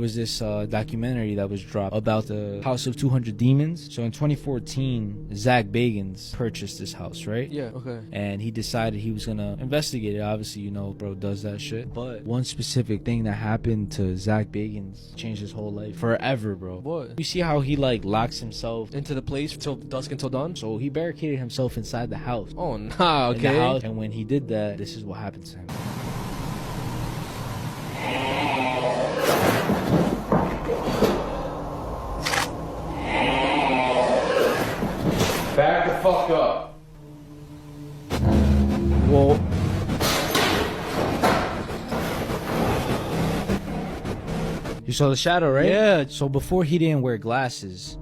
It was this documentary that was dropped about the House of 200 Demons. So in 2014, Zach Bagans purchased this house, right? Yeah, okay. And he decided he was gonna investigate it. Obviously, you know, bro does that shit. But one specific thing that happened to Zach Bagans changed his whole life forever, bro. What? You see how he like locks himself Into the place till dusk until dawn? So he barricaded himself inside the house. Oh, nah, In the okay. house. And when he did that, this is what happened to him. Back the fuck up. Well, you saw the shadow, right? Yeah. So before he didn't wear glasses.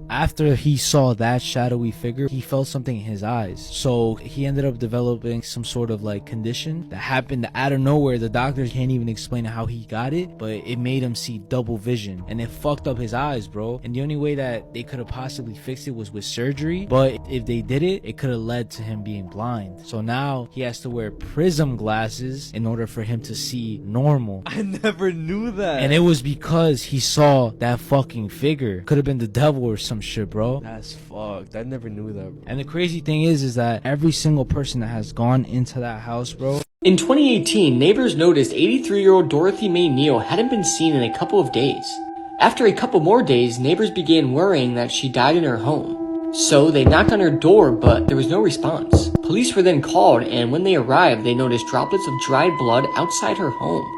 After he saw that shadowy figure, he felt something in his eyes. So he ended up developing some sort of like condition that happened out of nowhere. The doctors can't even explain how he got it, but it made him see double vision and it fucked up his eyes, bro. And the only way that they could have possibly fixed it was with surgery. But if they did it, it could have led to him being blind. So now he has to wear prism glasses in order for him to see normal. I never knew that. And it was because he saw that fucking figure. Could have been the devil or some shit, bro. That's fucked. I never knew that, bro. And the crazy thing is that every single person that has gone into that house, bro. In 2018, neighbors noticed 83-year-old Dorothy Mae Neal hadn't been seen in a couple of days. After a couple more days, neighbors began worrying that she died in her home. So they knocked on her door, but there was no response. Police were then called, and when they arrived, they noticed droplets of dried blood outside her home.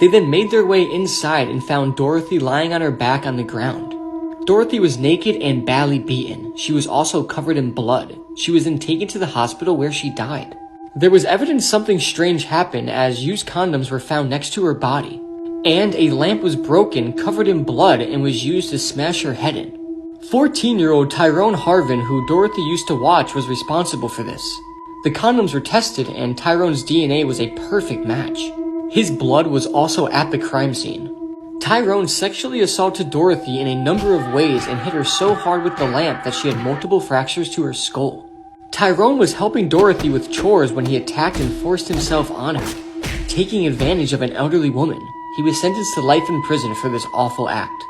They then made their way inside and found Dorothy lying on her back on the ground. Dorothy was naked and badly beaten. She was also covered in blood. She was then taken to the hospital where she died. There was evidence something strange happened as used condoms were found next to her body. And a lamp was broken, covered in blood, and was used to smash her head in. 14-year-old Tyrone Harvin, who Dorothy used to watch, was responsible for this. The condoms were tested and Tyrone's DNA was a perfect match. His blood was also at the crime scene. Tyrone sexually assaulted Dorothy in a number of ways and hit her so hard with the lamp that she had multiple fractures to her skull. Tyrone was helping Dorothy with chores when he attacked and forced himself on her. Taking advantage of an elderly woman, he was sentenced to life in prison for this awful act.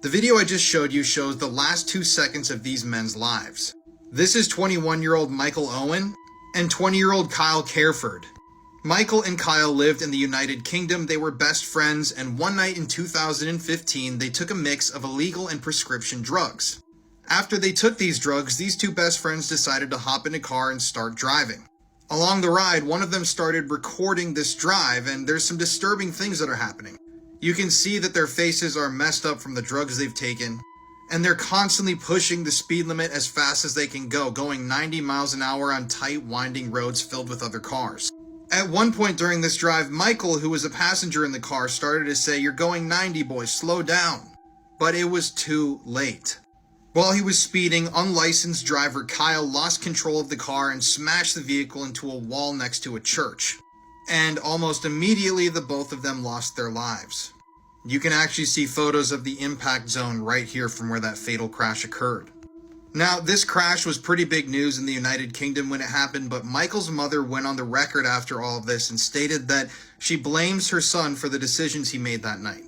The video I just showed you shows the last 2 seconds of these men's lives. This is 21-year-old Michael Owen and 20-year-old Kyle Careford. Michael and Kyle lived in the United Kingdom. They were best friends, and one night in 2015, they took a mix of illegal and prescription drugs. After they took these drugs, these two best friends decided to hop in a car and start driving. Along the ride, one of them started recording this drive, and there's some disturbing things that are happening. You can see that their faces are messed up from the drugs they've taken, and they're constantly pushing the speed limit as fast as they can go, going 90 miles an hour on tight, winding roads filled with other cars. At one point during this drive, Michael, who was a passenger in the car, started to say, "You're going 90, boys, slow down." But it was too late. While he was speeding, unlicensed driver Kyle lost control of the car and smashed the vehicle into a wall next to a church. And almost immediately, the both of them lost their lives. You can actually see photos of the impact zone right here from where that fatal crash occurred. Now, this crash was pretty big news in the United Kingdom when it happened, but Michael's mother went on the record after all of this and stated that she blames her son for the decisions he made that night.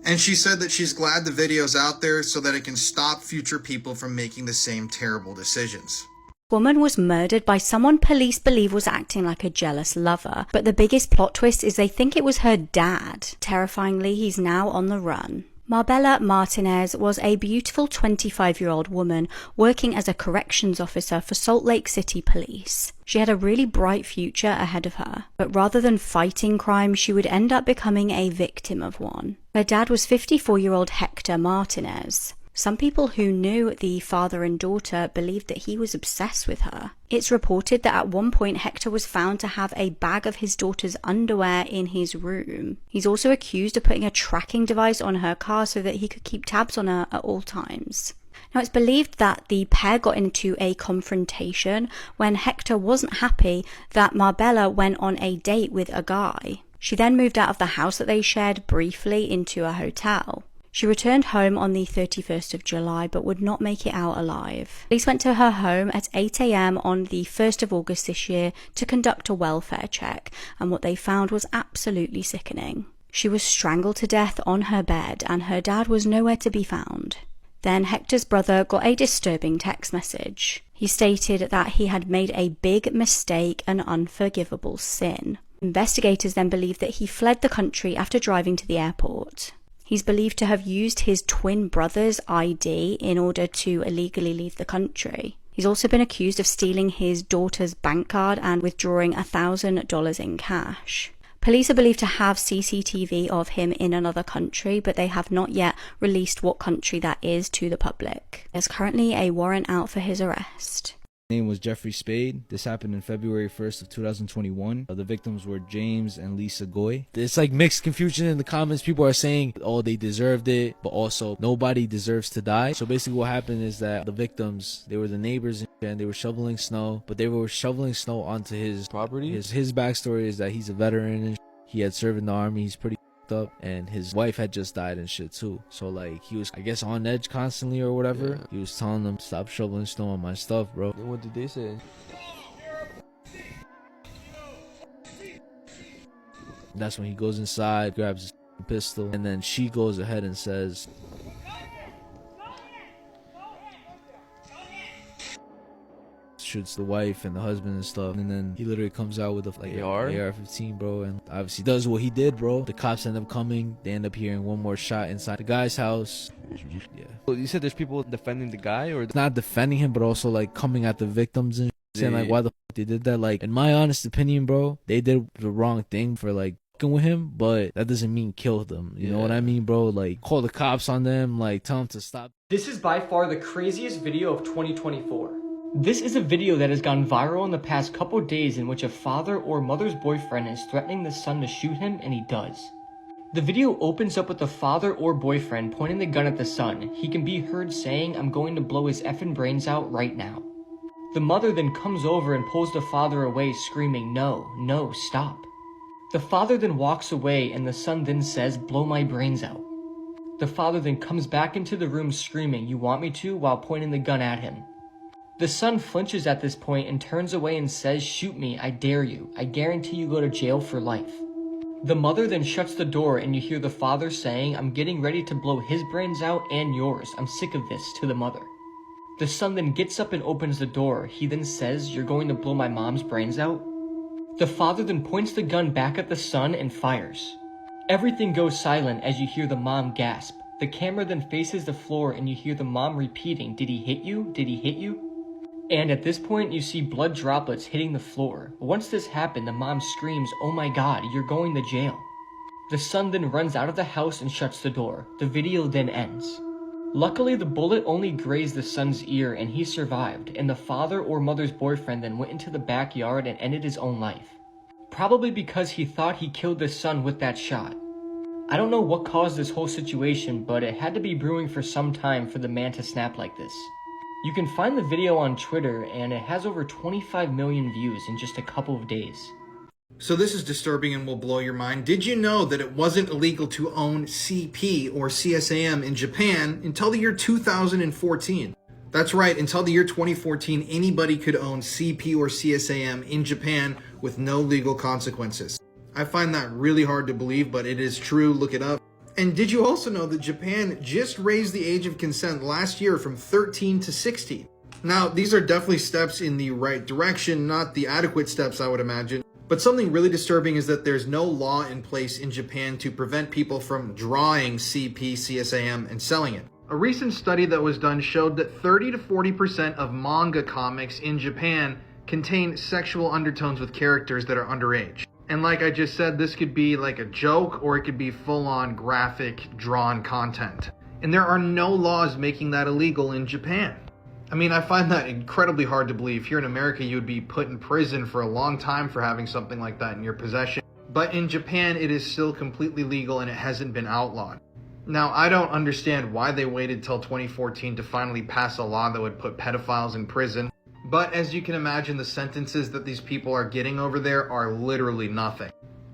And she said that she's glad the video's out there so that it can stop future people from making the same terrible decisions. Woman was murdered by someone police believe was acting like a jealous lover, but the biggest plot twist is they think it was her dad. Terrifyingly, he's now on the run. Marbella Martinez was a beautiful 25-year-old woman working as a corrections officer for Salt Lake City Police. She had a really bright future ahead of her, but rather than fighting crime, she would end up becoming a victim of one. Her dad was 54-year-old Hector Martinez. Some people who knew the father and daughter believed that he was obsessed with her. It's reported that at one point Hector was found to have a bag of his daughter's underwear in his room. He's also accused of putting a tracking device on her car so that he could keep tabs on her at all times. Now, it's believed that the pair got into a confrontation when Hector wasn't happy that Marbella went on a date with a guy. She then moved out of the house that they shared briefly into a hotel. She returned home on the 31st of July but would not make it out alive. Police went to her home at 8 a.m. on the 1st of August this year to conduct a welfare check, and what they found was absolutely sickening. She was strangled to death on her bed, and her dad was nowhere to be found. Then Hector's brother got a disturbing text message. He stated that he had made a big mistake, an unforgivable sin. Investigators then believe that he fled the country after driving to the airport. He's believed to have used his twin brother's ID in order to illegally leave the country. He's also been accused of stealing his daughter's bank card and withdrawing $1,000 in cash. Police are believed to have CCTV of him in another country, but they have not yet released what country that is to the public. There's currently a warrant out for his arrest. His name was Jeffrey Spade. This happened in February 1st of 2021. The victims were James and Lisa Goy. It's like mixed confusion in the comments. People are saying, oh, they deserved it, but also nobody deserves to die. So basically what happened is that the victims, they were the neighbors and they were shoveling snow, but they were shoveling snow onto his Property? His backstory is that he's a veteran and he had served in the army. He's pretty up, and his wife had just died and shit too. So like he was, I guess, on edge constantly or whatever. Yeah. He was telling them, stop shoveling snow on my stuff, bro. Then what did they say? That's when he goes inside, grabs his pistol, and then she goes ahead and says, shoots the wife and the husband and stuff, and then he literally comes out with a AR-15, bro, and obviously does what he did, bro. The cops end up coming. They end up hearing one more shot inside the guy's house. Yeah. Well, you said there's people defending the guy, or It's not defending him, but also like coming at the victims and saying like why the fuck they did that. Like, in my honest opinion, bro, they did the wrong thing for like fucking with him, but that doesn't mean kill them. You know what I mean, bro? Like, call the cops on them, like tell them to stop. This is by far the craziest video of 2024. This is a video that has gone viral in the past couple days in which a father or mother's boyfriend is threatening the son to shoot him, and he does. The video opens up with the father or boyfriend pointing the gun at the son. He can be heard saying, "I'm going to blow his effing brains out right now." The mother then comes over and pulls the father away, screaming, "No, no, stop." The father then walks away and the son then says, "Blow my brains out." The father then comes back into the room screaming, "You want me to?" while pointing the gun at him. The son flinches at this point and turns away and says, "Shoot me, I dare you. I guarantee you go to jail for life." The mother then shuts the door and you hear the father saying, "I'm getting ready to blow his brains out and yours. I'm sick of this," to the mother. The son then gets up and opens the door. He then says, "You're going to blow my mom's brains out?" The father then points the gun back at the son and fires. Everything goes silent as you hear the mom gasp. The camera then faces the floor and you hear the mom repeating, "Did he hit you? Did he hit you?" And at this point, you see blood droplets hitting the floor. Once this happened, the mom screams, "Oh my god, you're going to jail." The son then runs out of the house and shuts the door. The video then ends. Luckily, the bullet only grazed the son's ear and he survived, and the father or mother's boyfriend then went into the backyard and ended his own life. Probably because he thought he killed the son with that shot. I don't know what caused this whole situation, but it had to be brewing for some time for the man to snap like this. You can find the video on Twitter, and it has over 25 million views in just a couple of days. So this is disturbing and will blow your mind. Did you know that it wasn't illegal to own CP or CSAM in Japan until the year 2014? That's right, until the year 2014, anybody could own CP or CSAM in Japan with no legal consequences. I find that really hard to believe, but it is true. Look it up. And did you also know that Japan just raised the age of consent last year from 13 to 16? Now, these are definitely steps in the right direction, not the adequate steps I would imagine. But something really disturbing is that there's no law in place in Japan to prevent people from drawing CP, CSAM, and selling it. A recent study that was done showed that 30 to 40% of manga comics in Japan contain sexual undertones with characters that are underage. And like I just said, this could be like a joke or it could be full-on graphic drawn content. And there are no laws making that illegal in Japan. I mean, I find that incredibly hard to believe. Here in America, you would be put in prison for a long time for having something like that in your possession. But in Japan, it is still completely legal and it hasn't been outlawed. Now, I don't understand why they waited till 2014 to finally pass a law that would put pedophiles in prison. But as you can imagine, the sentences that these people are getting over there are literally nothing.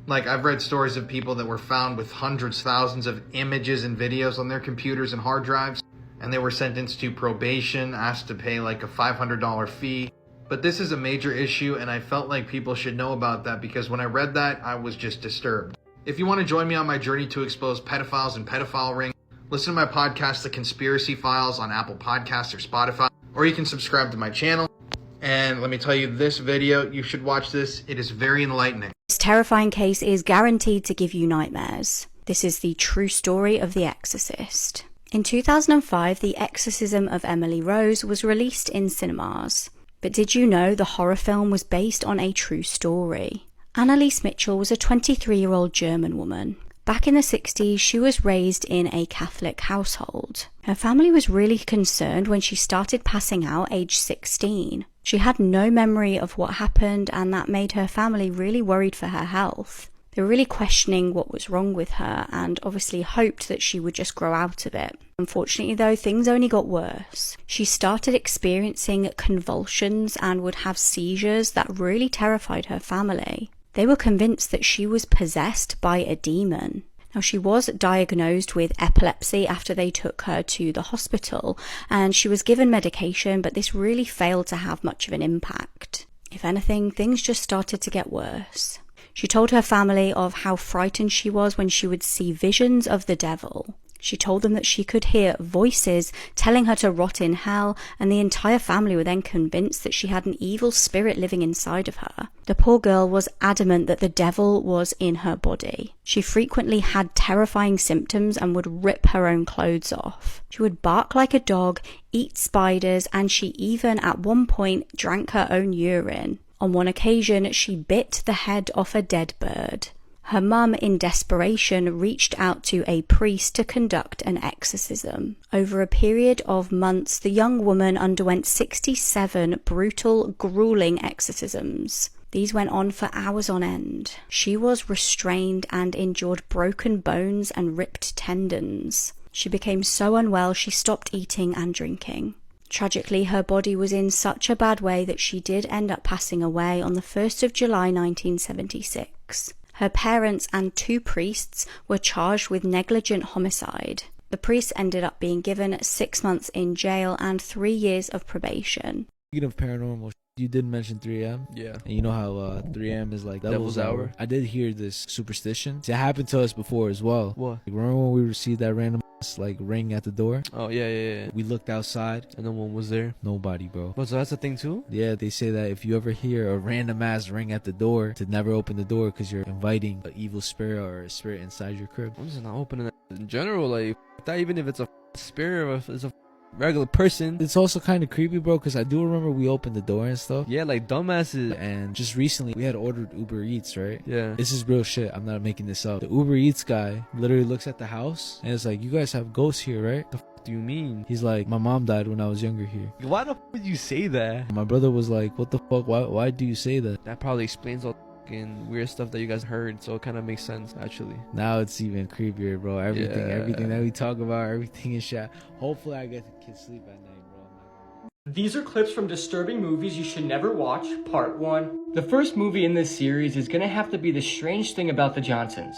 Like, I've read stories of people that were found with hundreds, thousands of images and videos on their computers and hard drives, and they were sentenced to probation, asked to pay like a $500 fee. But this is a major issue, and I felt like people should know about that because when I read that, I was just disturbed. If you want to join me on my journey to expose pedophiles and pedophile rings, listen to my podcast, The Conspiracy Files, on Apple Podcasts or Spotify, or you can subscribe to my channel. And let me tell you, this video, you should watch this. It is very enlightening. This terrifying case is guaranteed to give you nightmares. This is the true story of The Exorcist. In 2005, The Exorcism of Emily Rose was released in cinemas. But did you know the horror film was based on a true story? Anneliese Mitchell was a 23-year-old German woman. Back in the 60s, she was raised in a Catholic household. Her family was really concerned when she started passing out age 16. She had no memory of what happened, and that made her family really worried for her health. They were really questioning what was wrong with her and obviously hoped that she would just grow out of it. Unfortunately though, things only got worse. She started experiencing convulsions and would have seizures that really terrified her family. They were convinced that she was possessed by a demon. Now, she was diagnosed with epilepsy after they took her to the hospital, and she was given medication, but this really failed to have much of an impact. If anything, things just started to get worse. She told her family of how frightened she was when she would see visions of the devil. She told them that she could hear voices telling her to rot in hell, and the entire family were then convinced that she had an evil spirit living inside of her. The poor girl was adamant that the devil was in her body. She frequently had terrifying symptoms and would rip her own clothes off. She would bark like a dog, eat spiders, and she even at one point drank her own urine. On one occasion, she bit the head off a dead bird. Her mum, in desperation, reached out to a priest to conduct an exorcism. Over a period of months, the young woman underwent 67 brutal, grueling exorcisms. These went on for hours on end. She was restrained and endured broken bones and ripped tendons. She became so unwell she stopped eating and drinking. Tragically, her body was in such a bad way that she did end up passing away on the 1st of July 1976. Her parents and 2 priests were charged with negligent homicide. The priests ended up being given 6 months in jail and 3 years of probation. Speaking of paranormal, you did mention 3M. Yeah. And you know how 3M is like Devil's Hour? I did hear this superstition. See, it happened to us before as well. What? Remember when we received that random like ring at the door? Oh, yeah. We looked outside And no one was there. Nobody, bro. But so that's a thing too? Yeah, they say that if you ever hear a random ass ring at the door, to never open the door because you're inviting an evil spirit or a spirit inside your crib. I'm just not opening that. In general, like, that, even if it's a spirit or if it's a regular person. It's also kind of creepy, bro, because I do remember we opened the door and stuff. Yeah, like dumbasses. And just recently, we had ordered Uber Eats, right? Yeah. This is real shit. I'm not making this up. The Uber Eats guy literally looks at the house and it's like, you guys have ghosts here, right? The f do you mean? He's like, my mom died when I was younger here. Why the f would you say that? My brother was like, what the fuck? Why do you say that? That probably explains all the fucking weird stuff that you guys heard, so it kind of makes sense, actually. Now it's even creepier, bro. Everything that we talk about, everything is shit. Hopefully I get the kids sleep at night, bro. These are clips from disturbing movies you should never watch, part 1. The first movie in this series is gonna have to be The Strange Thing About the Johnsons.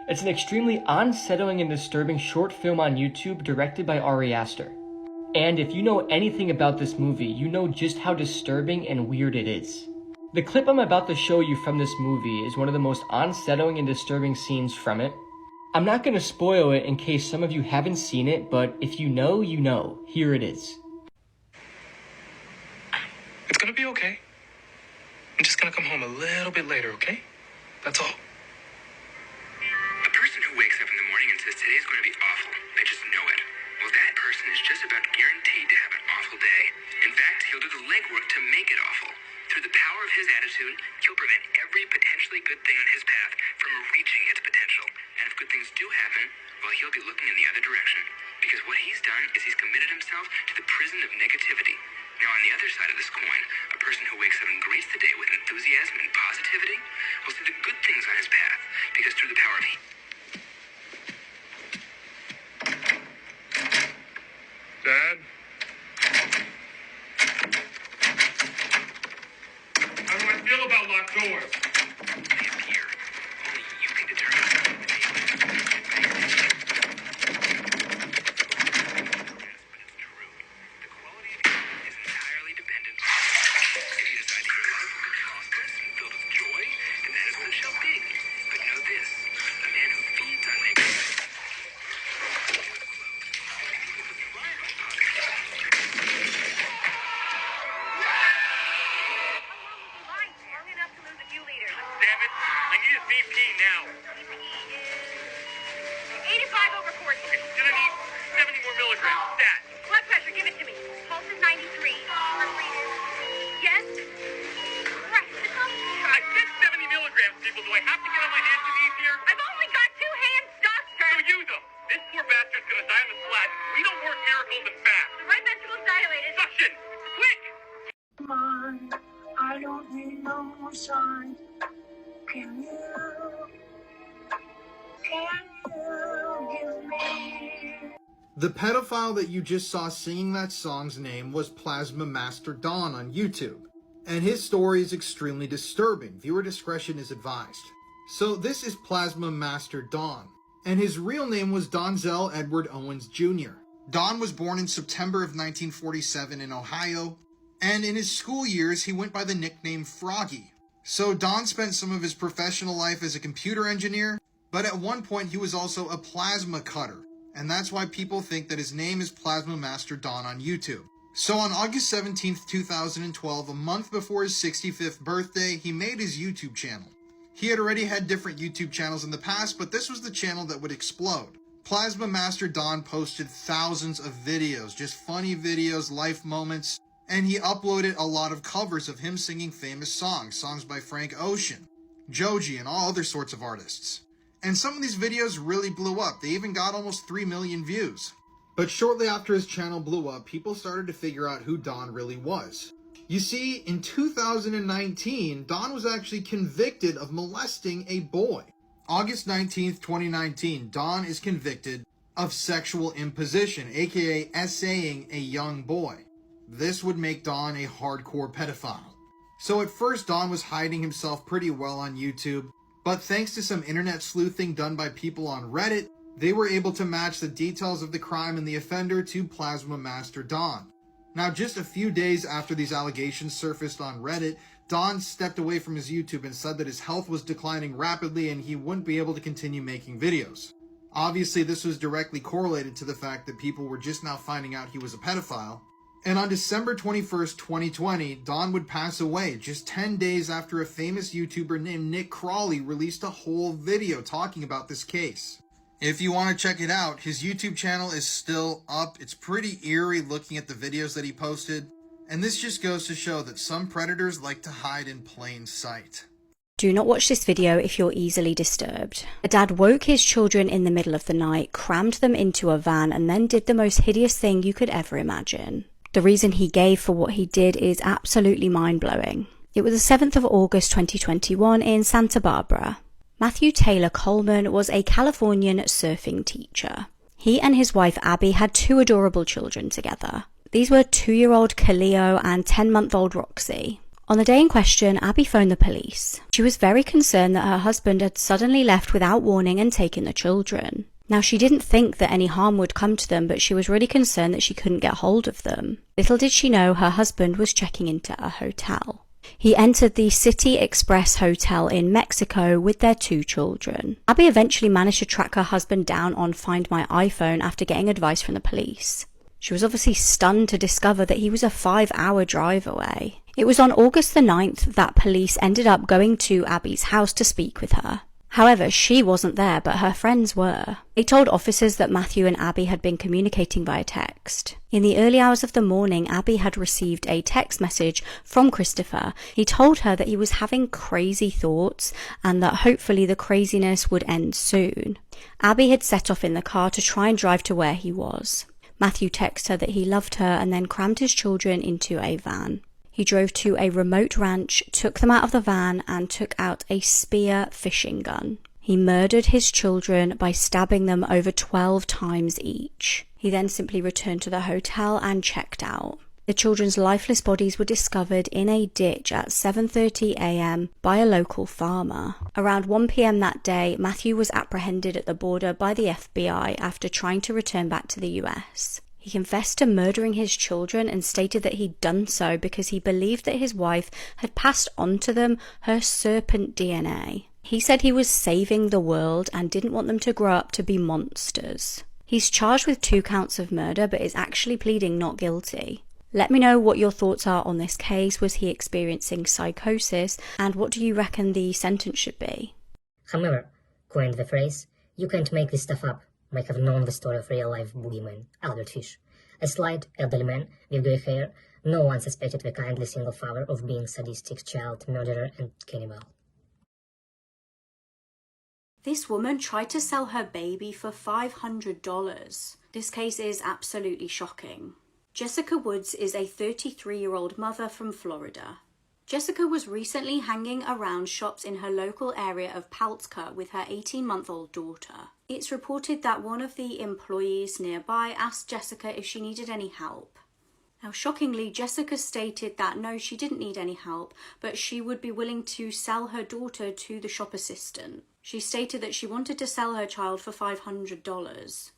It's an extremely unsettling and disturbing short film on YouTube directed by Ari Aster. And if you know anything about this movie, you know just how disturbing and weird it is. The clip I'm about to show you from this movie is one of the most unsettling and disturbing scenes from it. I'm not gonna spoil it in case some of you haven't seen it, but if you know, you know. Here it is. It's gonna be okay. I'm just gonna come home a little bit later, okay? That's all. A person who wakes up in the morning and says today's going to be awful, I just know it. Well, that person is just about guaranteed to have an awful day. In fact, he'll do the legwork to make it awful. Through the power of his attitude, he'll prevent every potentially good thing on his path from reaching its potential. And if good things do happen, well, he'll be looking in the other direction. Because what he's done is he's committed himself to the prison of negativity. Now, on the other side of this coin, a person who wakes up and greets the day with enthusiasm and positivity will see the good things on his path. Because through the power of Dad? How do I feel about locked doors? they appear, only The pedophile that you just saw singing that song's name was Plasma Master Don on YouTube, and his story is extremely disturbing. Viewer discretion is advised. So this is Plasma Master Don, and his real name was Donzel Edward Owens Jr. Don was born in September of 1947 in Ohio, and in his school years he went by the nickname Froggy. So Don spent some of his professional life as a computer engineer, but at one point he was also a plasma cutter, and that's why people think that his name is Plasma Master Don on YouTube. So on August 17th, 2012, a month before his 65th birthday, he made his YouTube channel. He had already had different YouTube channels in the past, but this was the channel that would explode. Plasma Master Don posted thousands of videos, just funny videos, life moments, and he uploaded a lot of covers of him singing famous songs by Frank Ocean, Joji, and all other sorts of artists. And some of these videos really blew up. They even got almost 3 million views. But shortly after his channel blew up, people started to figure out who Don really was. You see, in 2019, Don was actually convicted of molesting a boy. August 19th, 2019, Don is convicted of sexual imposition, aka essaying a young boy. This would make Don a hardcore pedophile. So at first, Don was hiding himself pretty well on YouTube, but thanks to some internet sleuthing done by people on Reddit, they were able to match the details of the crime and the offender to Plasma Master Don. Now, just a few days after these allegations surfaced on Reddit, Don stepped away from his YouTube and said that his health was declining rapidly and he wouldn't be able to continue making videos. Obviously, this was directly correlated to the fact that people were just now finding out he was a pedophile. And on December 21st, 2020, Don would pass away just 10 days after a famous YouTuber named Nick Crawley released a whole video talking about this case. If you want to check it out, his YouTube channel is still up. It's pretty eerie looking at the videos that he posted. And this just goes to show that some predators like to hide in plain sight. Do not watch this video if you're easily disturbed. A dad woke his children in the middle of the night, crammed them into a van, and then did the most hideous thing you could ever imagine. The reason he gave for what he did is absolutely mind-blowing. It was the 7th of August 2021 in Santa Barbara. Matthew Taylor Coleman was a Californian surfing teacher. He and his wife Abby had 2 adorable children together. These were 2-year-old Khaleo and 10-month-old Roxy. On the day in question, Abby phoned the police. She was very concerned that her husband had suddenly left without warning and taken the children. Now, she didn't think that any harm would come to them, but she was really concerned that she couldn't get hold of them. Little did she know her husband was checking into a hotel. He entered the City Express Hotel in Mexico with their 2 children. Abby eventually managed to track her husband down on Find My iPhone after getting advice from the police. She was obviously stunned to discover that he was a 5-hour drive away. It was on August the 9th that police ended up going to Abby's house to speak with her. However, she wasn't there, but her friends were. They told officers that Matthew and Abby had been communicating via text. In the early hours of the morning, Abby had received a text message from Christopher. He told her that he was having crazy thoughts and that hopefully the craziness would end soon. Abby had set off in the car to try and drive to where he was. Matthew texted her that he loved her and then crammed his children into a van. He drove to a remote ranch, took them out of the van, and took out a spear fishing gun. He murdered his children by stabbing them over 12 times each. He then simply returned to the hotel and checked out. The children's lifeless bodies were discovered in a ditch at 7:30 a.m. by a local farmer. Around 1 p.m. that day, Matthew was apprehended at the border by the FBI after trying to return back to the US. He confessed to murdering his children and stated that he'd done so because he believed that his wife had passed on to them her serpent DNA. He said he was saving the world and didn't want them to grow up to be monsters. He's charged with 2 counts of murder but is actually pleading not guilty. Let me know what your thoughts are on this case. Was he experiencing psychosis? And what do you reckon the sentence should be? Hammer coined the phrase, "You can't make this stuff up," might have known the story of real-life boogeyman, Albert Fish. A slight, elderly man with grey hair, no one suspected the kindly single father of being sadistic child murderer and cannibal. This woman tried to sell her baby for $500. This case is absolutely shocking. Jessica Woods is a 33-year-old mother from Florida. Jessica was recently hanging around shops in her local area of Paltzka with her 18-month-old daughter. It's reported that one of the employees nearby asked Jessica if she needed any help. Now, shockingly, Jessica stated that no, she didn't need any help, but she would be willing to sell her daughter to the shop assistant. She stated that she wanted to sell her child for $500.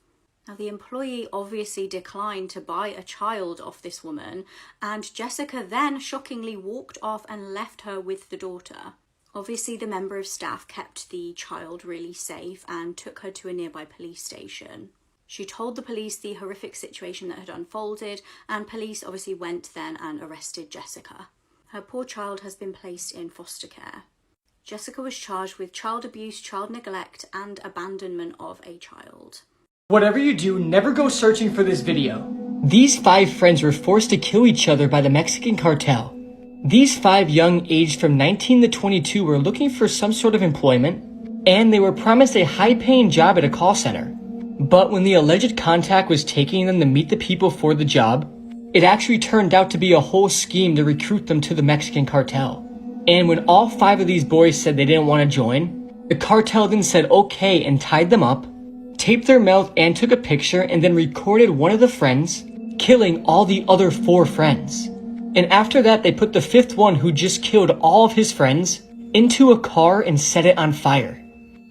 Now, the employee obviously declined to buy a child off this woman, and Jessica then shockingly walked off and left her with the daughter. Obviously, the member of staff kept the child really safe and took her to a nearby police station. She told the police the horrific situation that had unfolded, and police obviously went then and arrested Jessica. Her poor child has been placed in foster care. Jessica was charged with child abuse, child neglect, and abandonment of a child. Whatever you do, never go searching for this video. These 5 friends were forced to kill each other by the Mexican cartel. These 5 young aged from 19 to 22 were looking for some sort of employment, and they were promised a high-paying job at a call center. But when the alleged contact was taking them to meet the people for the job, it actually turned out to be a whole scheme to recruit them to the Mexican cartel. And when all 5 of these boys said they didn't want to join, the cartel then said okay and tied them up, taped their mouth and took a picture, and then recorded one of the friends killing all the other 4 friends. And after that, they put the 5th one, who just killed all of his friends, into a car and set it on fire.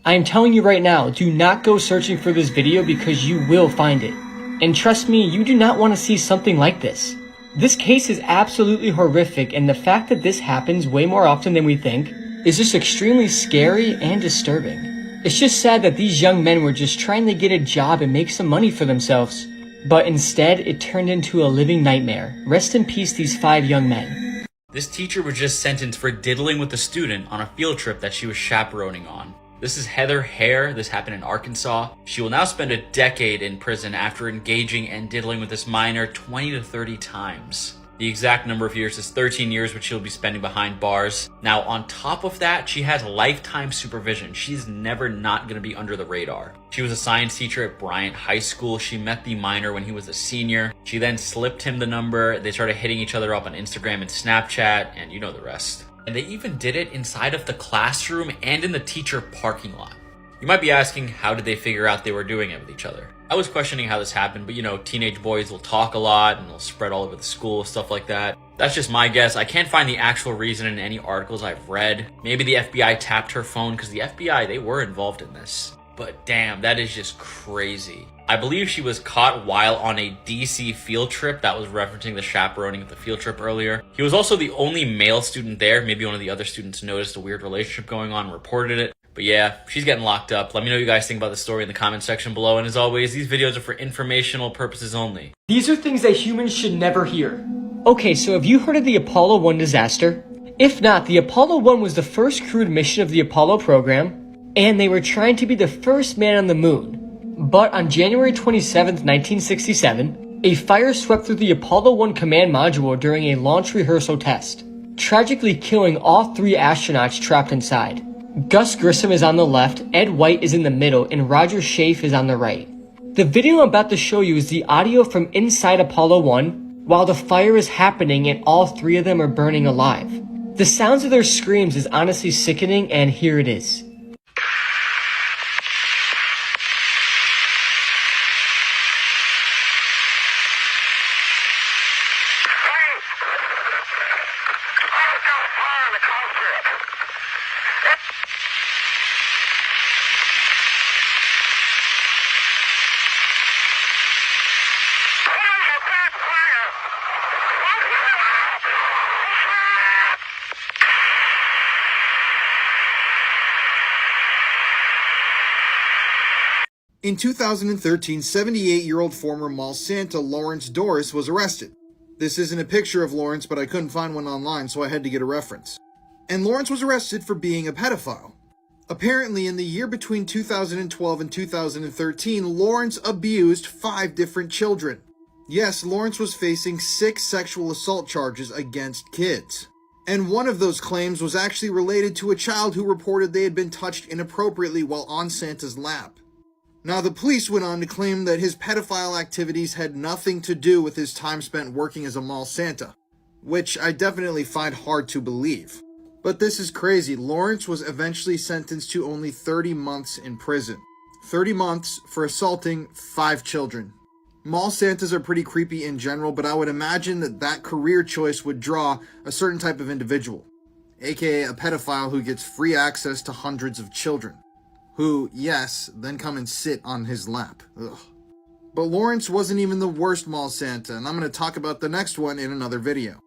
I am telling you right now, do not go searching for this video because you will find it. And trust me, you do not want to see something like this. This case is absolutely horrific, and the fact that this happens way more often than we think is just extremely scary and disturbing. It's just sad that these young men were just trying to get a job and make some money for themselves, but instead it turned into a living nightmare. Rest in peace, these 5 young men. This teacher was just sentenced for diddling with a student on a field trip that she was chaperoning on. This is Heather Hare. This happened in Arkansas. She will now spend a decade in prison after engaging and diddling with this minor 20 to 30 times. The exact number of years is 13 years, which she'll be spending behind bars. Now, on top of that, she has lifetime supervision. She's never not going to be under the radar. She was a science teacher at Bryant High School. She met the minor when he was a senior. She then slipped him the number. They started hitting each other up on Instagram and Snapchat, and you know the rest. And they even did it inside of the classroom and in the teacher parking lot. You might be asking, how did they figure out they were doing it with each other? I was questioning how this happened, but you know, teenage boys will talk a lot and they'll spread all over the school, stuff like that. That's just my guess. I can't find the actual reason in any articles I've read. Maybe the FBI tapped her phone, because the FBI, they were involved in this. But damn, that is just crazy. I believe she was caught while on a DC field trip. That was referencing the chaperoning of the field trip earlier. He was also the only male student there. Maybe one of the other students noticed a weird relationship going on and reported it. But yeah, she's getting locked up. Let me know what you guys think about the story in the comment section below. And as always, these videos are for informational purposes only. These are things that humans should never hear. Okay, so have you heard of the Apollo 1 disaster? If not, the Apollo 1 was the first crewed mission of the Apollo program, and they were trying to be the first man on the moon. But on January 27th, 1967, a fire swept through the Apollo 1 command module during a launch rehearsal test, tragically killing all 3 astronauts trapped inside. Gus Grissom is on the left, Ed White is in the middle, and Roger Schaefer is on the right. The video I'm about to show you is the audio from inside Apollo 1 while the fire is happening and all 3 of them are burning alive. The sounds of their screams is honestly sickening, and here it is. In 2013, 78-year-old former mall Santa Lawrence Doris was arrested. This isn't a picture of Lawrence, but I couldn't find one online, so I had to get a reference. And Lawrence was arrested for being a pedophile. Apparently, in the year between 2012 and 2013, Lawrence abused 5 different children. Yes, Lawrence was facing 6 sexual assault charges against kids. And one of those claims was actually related to a child who reported they had been touched inappropriately while on Santa's lap. Now, the police went on to claim that his pedophile activities had nothing to do with his time spent working as a mall Santa, which I definitely find hard to believe. But this is crazy. Lawrence was eventually sentenced to only 30 months in prison. 30 months for assaulting 5 children. Mall Santas are pretty creepy in general, but I would imagine that career choice would draw a certain type of individual, aka a pedophile who gets free access to hundreds of children, who, yes, then come and sit on his lap. Ugh. But Lawrence wasn't even the worst Mall Santa, and I'm going to talk about the next one in another video.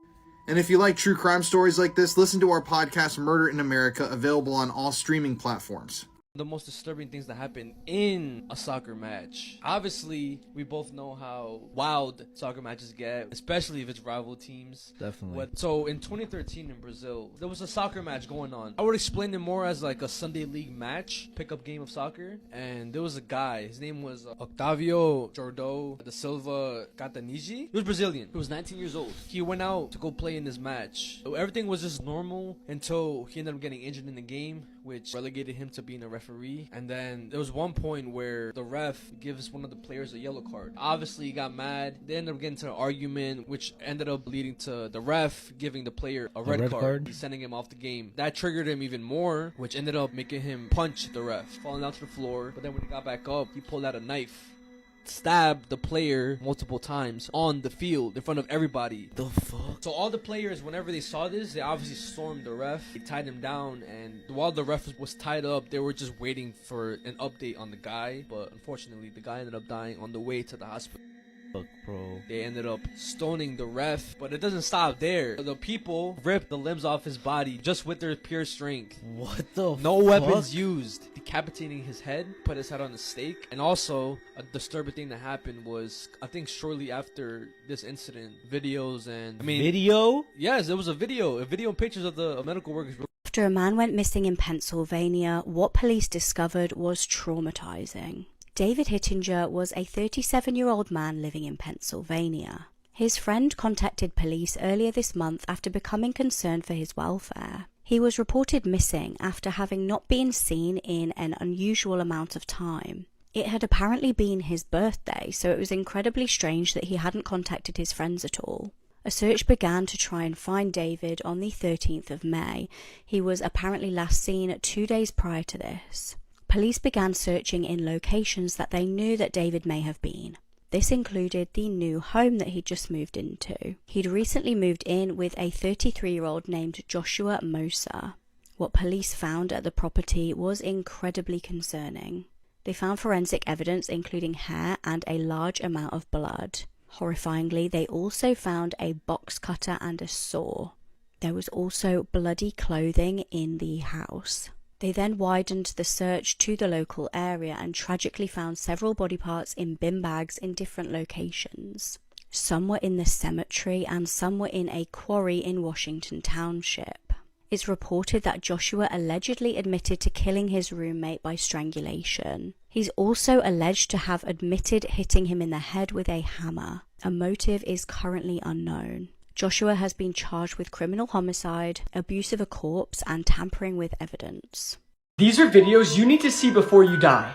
And if you like true crime stories like this, listen to our podcast Murder in America, available on all streaming platforms. The most disturbing things that happen in a soccer match. Obviously, we both know how wild soccer matches get, especially if it's rival teams. Definitely. So in 2013 in Brazil, there was a soccer match going on. I would explain it more as like a Sunday league match, pickup game of soccer. And there was a guy, his name was Octavio Jordo da Silva Catanigi. He was Brazilian. He was 19 years old. He went out to go play in this match. So everything was just normal until he ended up getting injured in the game, which relegated him to being a referee. And then there was one point where the ref gives one of the players a yellow card. Obviously, he got mad. They ended up getting into an argument, which ended up leading to the ref giving the player a red card, sending him off the game. That triggered him even more, which ended up making him punch the ref, falling down to the floor. But then when he got back up, he pulled out a knife, stabbed the player multiple times on the field in front of everybody. The fuck? So all the players, whenever they saw this, they obviously stormed the ref. They tied him down, and while the ref was tied up, they were just waiting for an update on the guy. But unfortunately, the guy ended up dying on the way to the hospital. Fuck, bro. They ended up stoning the ref, but it doesn't stop there. The people ripped the limbs off his body just with their pure strength. What the No fuck? weapons used. Decapitating his head, put his head on a stake. And also, a disturbing thing that happened was, I think shortly after this incident, videos and... Video? Yes, there was a video and pictures of the medical workers. After a man went missing in Pennsylvania, what police discovered was traumatizing. David Hittinger was a 37-year-old man living in Pennsylvania. His friend contacted police earlier this month after becoming concerned for his welfare. He was reported missing after having not been seen in an unusual amount of time. It had apparently been his birthday, so it was incredibly strange that he hadn't contacted his friends at all. A search began to try and find David on the 13th of May. He was apparently last seen 2 days prior to this. Police began searching in locations that they knew that David may have been. This included the new home that he'd just moved into. He'd recently moved in with a 33-year-old named Joshua Moser. What police found at the property was incredibly concerning. They found forensic evidence including hair and a large amount of blood. Horrifyingly, they also found a box cutter and a saw. There was also bloody clothing in the house. They then widened the search to the local area and tragically found several body parts in bin bags in different locations. Some were in the cemetery and some were in a quarry in Washington Township. It's reported that Joshua allegedly admitted to killing his roommate by strangulation. He's also alleged to have admitted hitting him in the head with a hammer. A motive is currently unknown. Joshua has been charged with criminal homicide, abuse of a corpse, and tampering with evidence. These are videos you need to see before you die.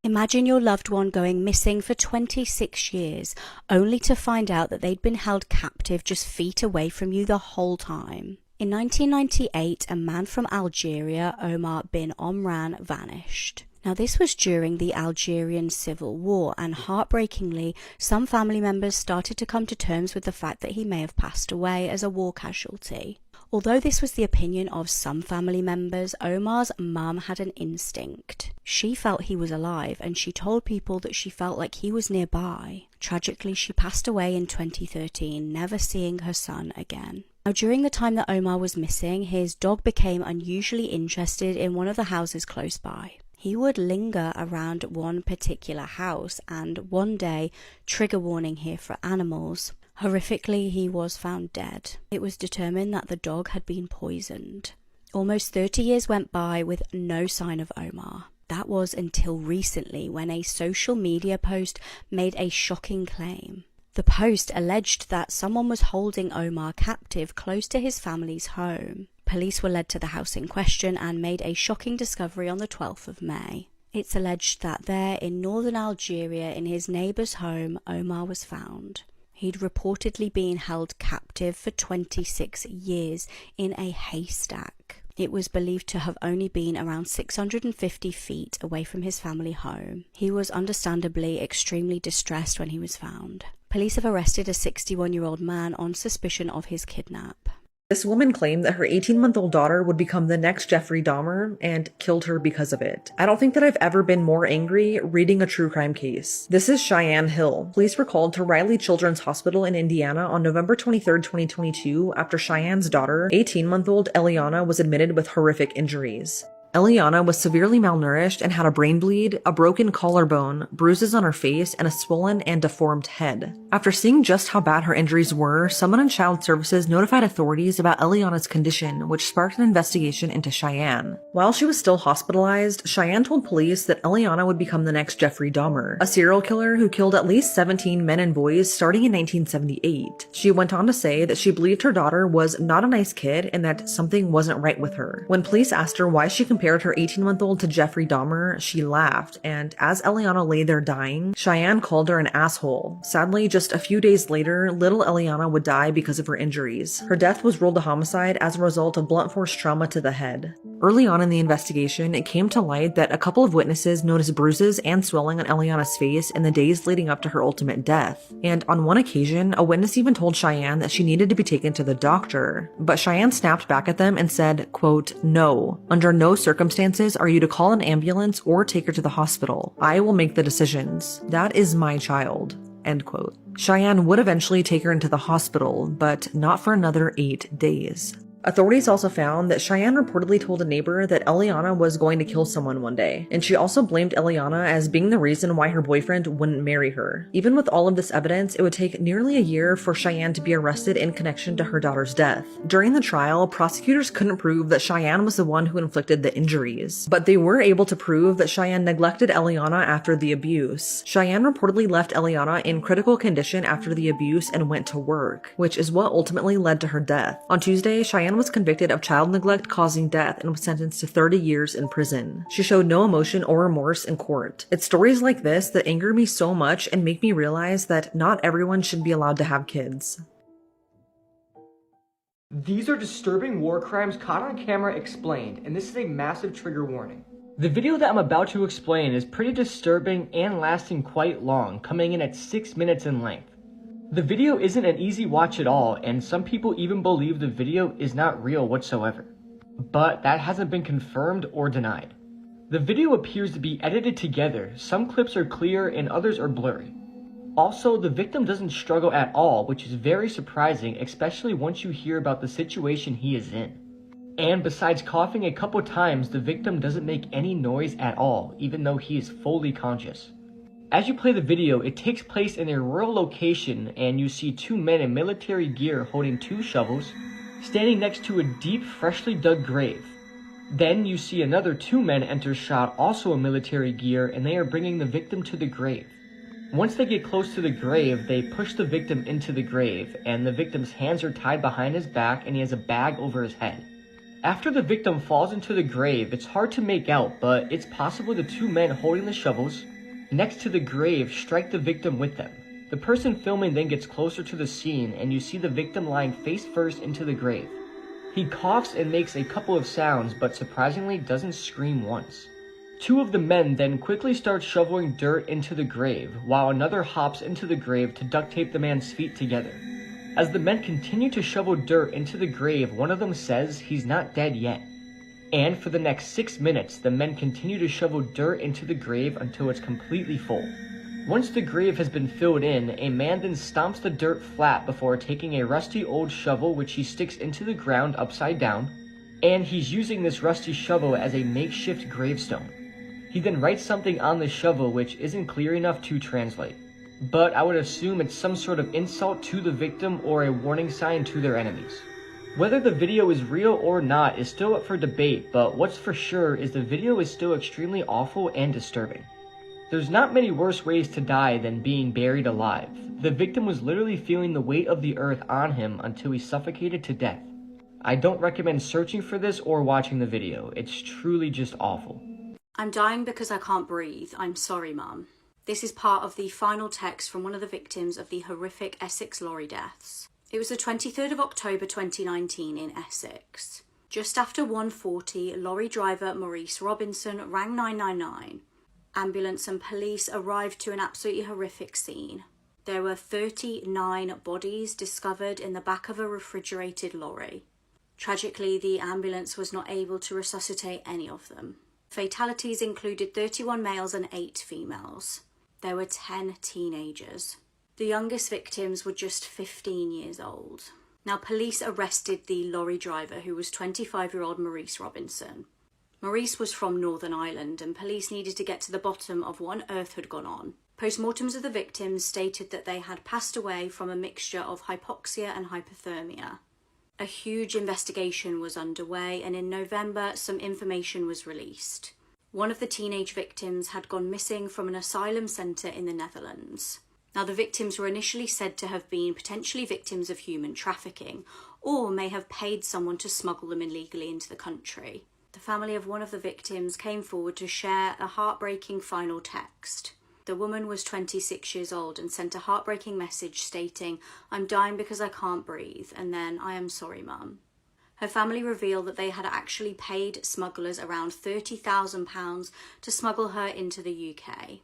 Imagine your loved one going missing for 26 years, only to find out that they'd been held captive just feet away from you the whole time. In 1998, a man from Algeria, Omar bin Omran, vanished. Now, this was during the Algerian Civil War, and heartbreakingly, some family members started to come to terms with the fact that he may have passed away as a war casualty. Although this was the opinion of some family members, Omar's mum had an instinct. She felt he was alive, and she told people that she felt like he was nearby. Tragically, she passed away in 2013, never seeing her son again. Now, during the time that Omar was missing, his dog became unusually interested in one of the houses close by. He would linger around one particular house, and one day, trigger warning here for animals, horrifically he was found dead. It was determined that the dog had been poisoned. Almost 30 years went by with no sign of Omar. That was until recently, when a social media post made a shocking claim. The post alleged that someone was holding Omar captive close to his family's home. Police were led to the house in question and made a shocking discovery on the 12th of May. It's alleged that there in northern Algeria, in his neighbour's home, Omar was found. He'd reportedly been held captive for 26 years in a haystack. It was believed to have only been around 650 feet away from his family home. He was understandably extremely distressed when he was found. Police have arrested a 61-year-old man on suspicion of his kidnap. This woman claimed that her 18-month-old daughter would become the next Jeffrey Dahmer and killed her because of it. I don't think that I've ever been more angry reading a true crime case. This is Cheyenne Hill. Police were called to Riley Children's Hospital in Indiana on November 23, 2022 after Cheyenne's daughter, 18-month-old Eliana, was admitted with horrific injuries. Eliana was severely malnourished and had a brain bleed, a broken collarbone, bruises on her face, and a swollen and deformed head. After seeing just how bad her injuries were, someone in Child Services notified authorities about Eliana's condition, which sparked an investigation into Cheyenne. While she was still hospitalized, Cheyenne told police that Eliana would become the next Jeffrey Dahmer, a serial killer who killed at least 17 men and boys starting in 1978. She went on to say that she believed her daughter was not a nice kid and that something wasn't right with her. When police asked her why she compared her 18-month-old to Jeffrey Dahmer, she laughed, and as Eliana lay there dying, Cheyenne called her an asshole. Sadly, just a few days later, little Eliana would die because of her injuries. Her death was ruled a homicide as a result of blunt force trauma to the head. Early on in the investigation, it came to light that a couple of witnesses noticed bruises and swelling on Eliana's face in the days leading up to her ultimate death. And on one occasion, a witness even told Cheyenne that she needed to be taken to the doctor. But Cheyenne snapped back at them and said, quote, "No. Under no circumstances are you to call an ambulance or take her to the hospital. I will make the decisions. That is my child." End quote. Cheyenne would eventually take her into the hospital, but not for another 8 days. Authorities also found that Cheyenne reportedly told a neighbor that Eliana was going to kill someone one day, and she also blamed Eliana as being the reason why her boyfriend wouldn't marry her. Even with all of this evidence, it would take nearly a year for Cheyenne to be arrested in connection to her daughter's death. During the trial, prosecutors couldn't prove that Cheyenne was the one who inflicted the injuries, but they were able to prove that Cheyenne neglected Eliana after the abuse. Cheyenne reportedly left Eliana in critical condition after the abuse and went to work, which is what ultimately led to her death. On Tuesday, Cheyenne was convicted of child neglect causing death and was sentenced to 30 years in prison. She showed no emotion or remorse in court. It's stories like this that anger me so much and make me realize that not everyone should be allowed to have kids. These are disturbing war crimes caught on camera explained, and this is a massive trigger warning. The video that I'm about to explain is pretty disturbing and lasting quite long, coming in at 6 minutes in length. The video isn't an easy watch at all, and some people even believe the video is not real whatsoever. But that hasn't been confirmed or denied. The video appears to be edited together. Some clips are clear and others are blurry. Also, the victim doesn't struggle at all, which is very surprising, especially once you hear about the situation he is in. And besides coughing a couple times, the victim doesn't make any noise at all, even though he is fully conscious. As you play the video, it takes place in a rural location, and you see 2 men in military gear holding 2 shovels, standing next to a deep, freshly dug grave. Then you see another 2 men enter shot, also in military gear, and they are bringing the victim to the grave. Once they get close to the grave, they push the victim into the grave, and the victim's hands are tied behind his back and he has a bag over his head. After the victim falls into the grave, it's hard to make out, but it's possible the 2 men holding the shovels next to the grave strike the victim with them. The person filming then gets closer to the scene, and you see the victim lying face first into the grave. He coughs and makes a couple of sounds, but surprisingly doesn't scream once. Two of the men then quickly start shoveling dirt into the grave, while another hops into the grave to duct tape the man's feet together. As the men continue to shovel dirt into the grave, one of them says he's not dead yet. And for the next 6 minutes, the men continue to shovel dirt into the grave until it's completely full. Once the grave has been filled in, a man then stomps the dirt flat before taking a rusty old shovel which he sticks into the ground upside down, and he's using this rusty shovel as a makeshift gravestone. He then writes something on the shovel which isn't clear enough to translate, but I would assume it's some sort of insult to the victim or a warning sign to their enemies. Whether the video is real or not is still up for debate, but what's for sure is the video is still extremely awful and disturbing. There's not many worse ways to die than being buried alive. The victim was literally feeling the weight of the earth on him until he suffocated to death. I don't recommend searching for this or watching the video. It's truly just awful. I'm dying because I can't breathe. I'm sorry, Mum. This is part of the final text from one of the victims of the horrific Essex lorry deaths. It was the 23rd of October 2019 in Essex. Just after 1:40, lorry driver Maurice Robinson rang 999. Ambulance and police arrived to an absolutely horrific scene. There were 39 bodies discovered in the back of a refrigerated lorry. Tragically, the ambulance was not able to resuscitate any of them. Fatalities included 31 males and 8 females. There were 10 teenagers. The youngest victims were just 15 years old. Now, police arrested the lorry driver, who was 25-year-old Maurice Robinson. Maurice was from Northern Ireland, and police needed to get to the bottom of what on earth had gone on. Postmortems of the victims stated that they had passed away from a mixture of hypoxia and hypothermia. A huge investigation was underway, and in November, some information was released. One of the teenage victims had gone missing from an asylum centre in the Netherlands. Now, the victims were initially said to have been potentially victims of human trafficking, or may have paid someone to smuggle them illegally into the country. The family of one of the victims came forward to share a heartbreaking final text. The woman was 26 years old and sent a heartbreaking message stating, "I'm dying because I can't breathe," and then, "I am sorry, Mum." Her family revealed that they had actually paid smugglers around £30,000 to smuggle her into the UK.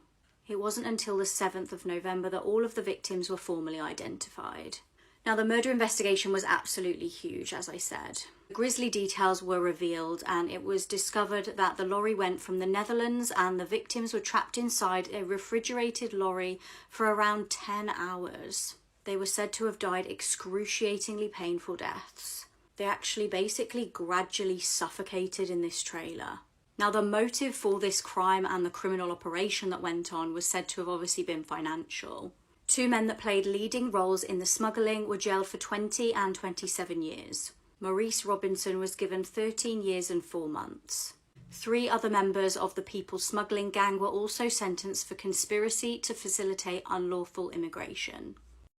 It wasn't until the 7th of November that all of the victims were formally identified. Now, the murder investigation was absolutely huge, as I said. Grisly details were revealed, and it was discovered that the lorry went from the Netherlands and the victims were trapped inside a refrigerated lorry for around 10 hours. They were said to have died excruciatingly painful deaths. They actually basically gradually suffocated in this trailer. Now, the motive for this crime and the criminal operation that went on was said to have obviously been financial. 2 men that played leading roles in the smuggling were jailed for 20 and 27 years. Maurice Robinson was given 13 years and 4 months. 3 other members of the people smuggling gang were also sentenced for conspiracy to facilitate unlawful immigration.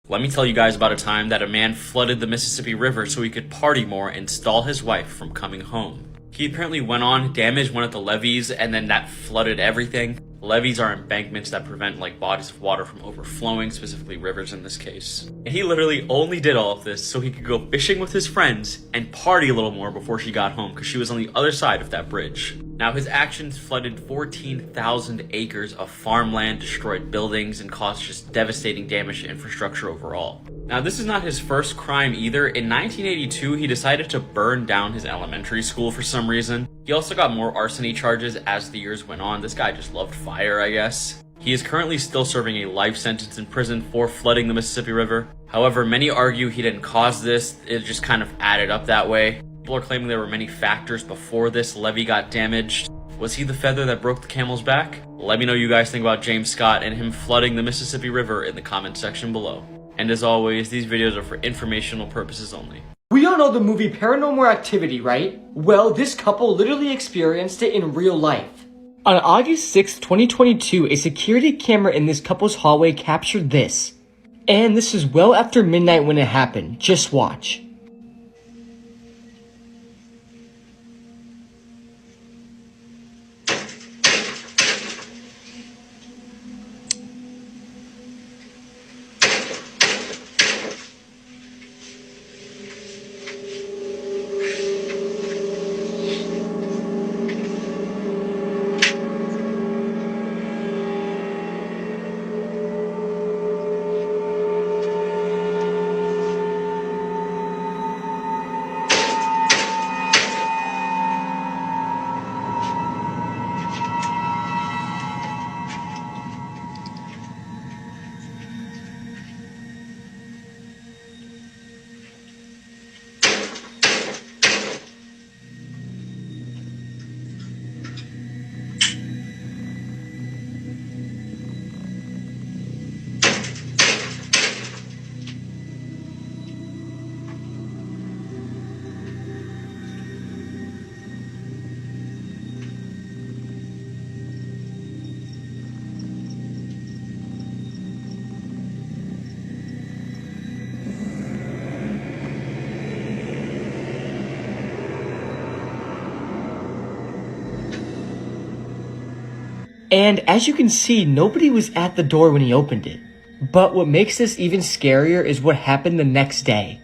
Let me tell you guys about a time that a man flooded the Mississippi River so he could party more and stall his wife from coming home. He apparently went on, damaged one of the levees, and then that flooded everything. Levees are embankments that prevent bodies of water from overflowing, specifically rivers in this case. And he literally only did all of this so he could go fishing with his friends and party a little more before she got home, because she was on the other side of that bridge. Now, his actions flooded 14,000 acres of farmland, destroyed buildings, and caused just devastating damage to infrastructure overall. Now, this is not his first crime either. In 1982, he decided to burn down his elementary school for some reason. He also got more arson charges as the years went on. This guy just loved fire, I guess. He is currently still serving a life sentence in prison for flooding the Mississippi River. However, many argue he didn't cause this. It just kind of added up that way. People are claiming there were many factors before this levee got damaged. Was he the feather that broke the camel's back? Let me know what you guys think about James Scott and him flooding the Mississippi River in the comment section below. And as always, these videos are for informational purposes only. We all know the movie Paranormal Activity, right? Well, this couple literally experienced it in real life. On August 6, 2022, a security camera in this couple's hallway captured this. And this is well after midnight when it happened. Just watch. And as you can see, nobody was at the door when he opened it. But what makes this even scarier is what happened the next day.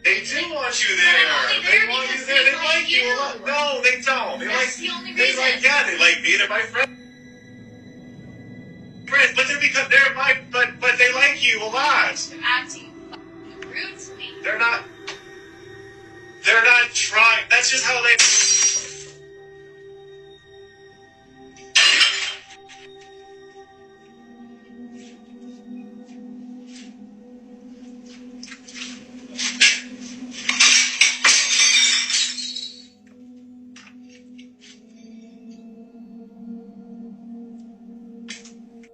They do want you there. They want you there. They like you a lot. No, they don't. They like they like being my friend. Friends, but but they like you a lot. They're acting rude to me. They're not trying. That's just how they.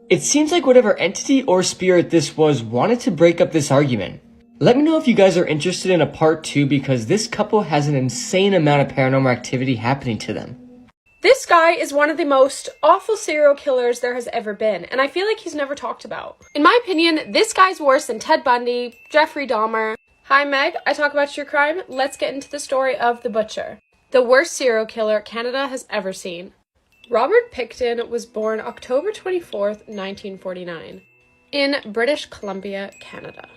It seems like whatever entity or spirit this was wanted to break up this argument. Let me know if you guys are interested in a part 2 because this couple has an insane amount of paranormal activity happening to them. This guy is one of the most awful serial killers there has ever been, and I feel like he's never talked about. In my opinion, this guy's worse than Ted Bundy, Jeffrey Dahmer. Hi Meg, I talk about true crime. Let's get into the story of the Butcher, the worst serial killer Canada has ever seen. Robert Pickton was born October 24th, 1949, in British Columbia, Canada.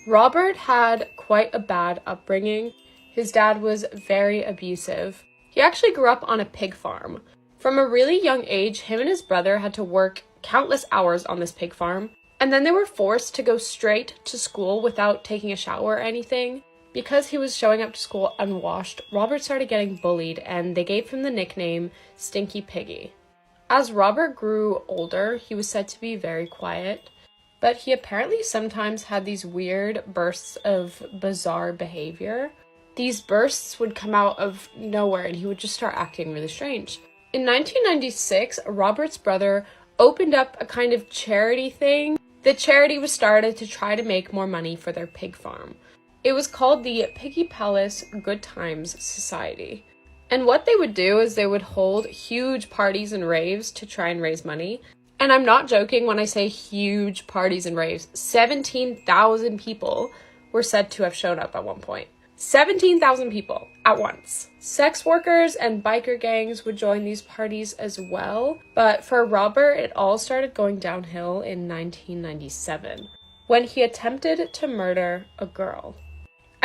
Robert had quite a bad upbringing. His dad was very abusive. He actually grew up on a pig farm. From a really young age, him and his brother had to work countless hours on this pig farm, and then they were forced to go straight to school without taking a shower or anything. Because he was showing up to school unwashed, Robert started getting bullied, and they gave him the nickname Stinky Piggy. As Robert grew older, he was said to be very quiet, but he apparently sometimes had these weird bursts of bizarre behavior. These bursts would come out of nowhere, and he would just start acting really strange. In 1996, Robert's brother opened up a kind of charity thing. The charity was started to try to make more money for their pig farm. It was called the Piggy Palace Good Times Society. And what they would do is they would hold huge parties and raves to try and raise money. And I'm not joking when I say huge parties and raves. 17,000 people were said to have shown up at one point. 17,000 people at once. Sex workers and biker gangs would join these parties as well. But for Robert, it all started going downhill in 1997 when he attempted to murder a girl.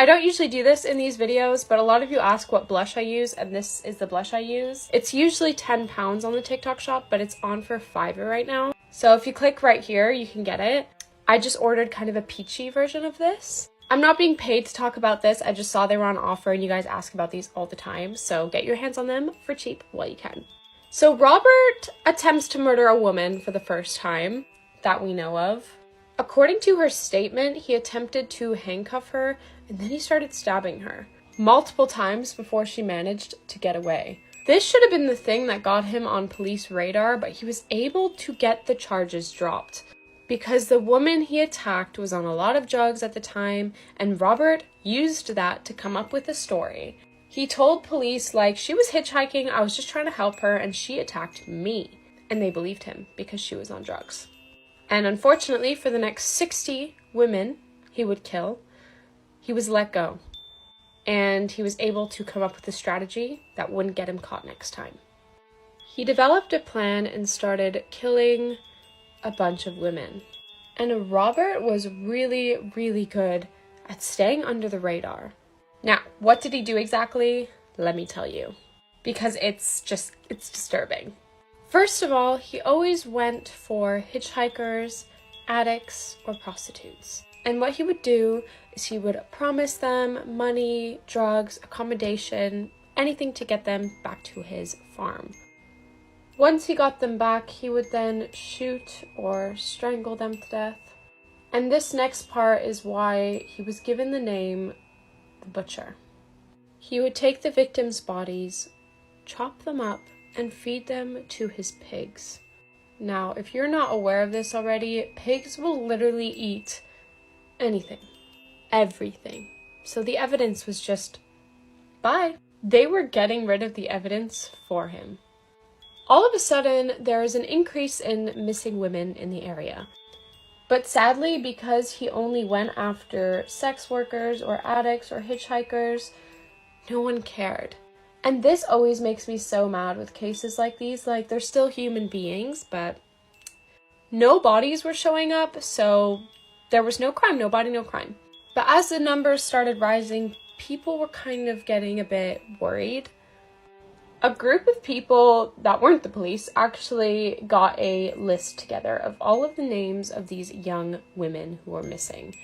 I don't usually do this in these videos, but a lot of you ask what blush I use, and this is the blush I use. It's usually £10 on the TikTok shop, but it's on for $5 right now. So if you click right here, you can get it. I just ordered kind of a peachy version of this. I'm not being paid to talk about this. I just saw they were on offer, and you guys ask about these all the time. So get your hands on them for cheap while you can. So Robert attempts to murder a woman for the first time that we know of. According to her statement, he attempted to handcuff her, and then he started stabbing her multiple times before she managed to get away. This should have been the thing that got him on police radar, but he was able to get the charges dropped because the woman he attacked was on a lot of drugs at the time, and Robert used that to come up with a story. He told police, like, she was hitchhiking, I was just trying to help her, and she attacked me. And they believed him because she was on drugs. And unfortunately, for the next 60 women he would kill, he was let go. And he was able to come up with a strategy that wouldn't get him caught next time. He developed a plan and started killing a bunch of women. And Robert was really, really good at staying under the radar. Now, what did he do exactly? Let me tell you. Because it's disturbing. First of all, he always went for hitchhikers, addicts, or prostitutes. And what he would do is he would promise them money, drugs, accommodation, anything to get them back to his farm. Once he got them back, he would then shoot or strangle them to death. And this next part is why he was given the name the Butcher. He would take the victims' bodies, chop them up, and feed them to his pigs. Now, if you're not aware of this already, pigs will literally eat anything, everything. So the evidence was just, bye. They were getting rid of the evidence for him. All of a sudden, there is an increase in missing women in the area. But sadly, because he only went after sex workers or addicts or hitchhikers, no one cared. And this always makes me so mad with cases like these. Like, they're still human beings, but no bodies were showing up, so there was no crime. No body, no crime. But as the numbers started rising, people were kind of getting a bit worried. A group of people that weren't the police actually got a list together of all of the names of these young women who were missing.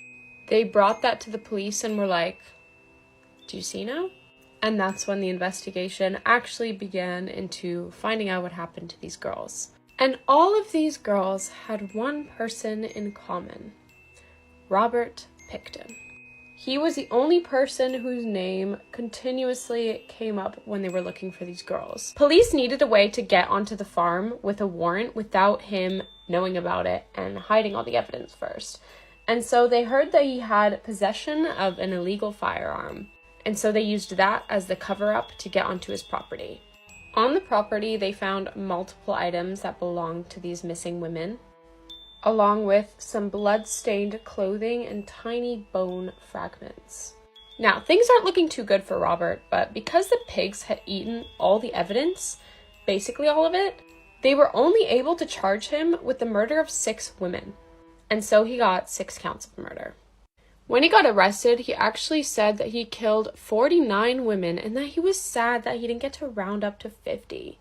They brought that to the police and were like, "Do you see now?" And that's when the investigation actually began into finding out what happened to these girls. And all of these girls had one person in common: Robert Pickton. He was the only person whose name continuously came up when they were looking for these girls. Police needed a way to get onto the farm with a warrant without him knowing about it and hiding all the evidence first. And so they heard that he had possession of an illegal firearm. And so they used that as the cover-up to get onto his property. On the property, they found multiple items that belonged to these missing women, along with some blood-stained clothing and tiny bone fragments. Now, things aren't looking too good for Robert, but because the pigs had eaten all the evidence, basically all of it, they were only able to charge him with the murder of 6 women. And so he got 6 counts of murder. When he got arrested, he actually said that he killed 49 women and that he was sad that he didn't get to round up to 50.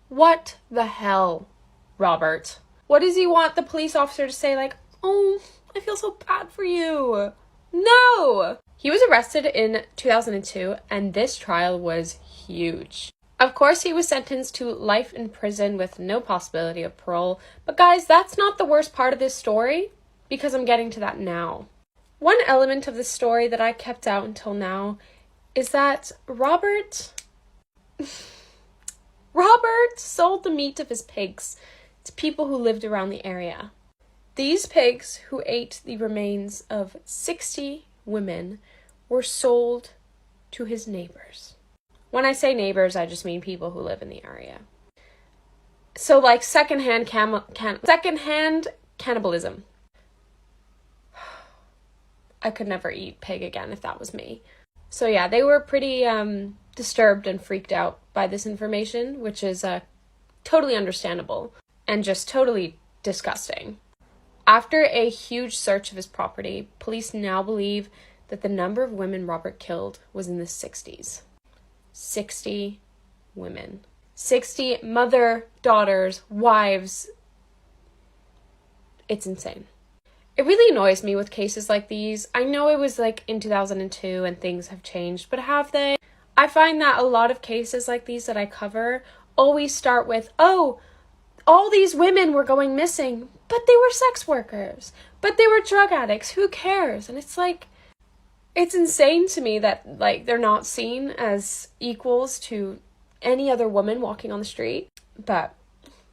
What the hell, Robert? What does he want the police officer to say, like, "Oh, I feel so bad for you"? No! He was arrested in 2002, and this trial was huge. Of course, he was sentenced to life in prison with no possibility of parole. But guys, that's not the worst part of this story, because I'm getting to that now. One element of the story that I kept out until now is that Robert sold the meat of his pigs to people who lived around the area. These pigs, who ate the remains of 60 women, were sold to his neighbors. When I say neighbors, I just mean people who live in the area. So, like, secondhand cannibalism. I could never eat pig again if that was me. So yeah, they were pretty disturbed and freaked out by this information, which is totally understandable and just totally disgusting. After a huge search of his property, police now believe that the number of women Robert killed was in the 60s. 60 women. 60 mother, daughters, wives. It's insane. It really annoys me with cases like these. I know it was like in 2002 and things have changed, but have they? I find that a lot of cases like these that I cover always start with, "Oh, all these women were going missing, but they were sex workers, but they were drug addicts, who cares?" And it's like, it's insane to me that like they're not seen as equals to any other woman walking on the street, but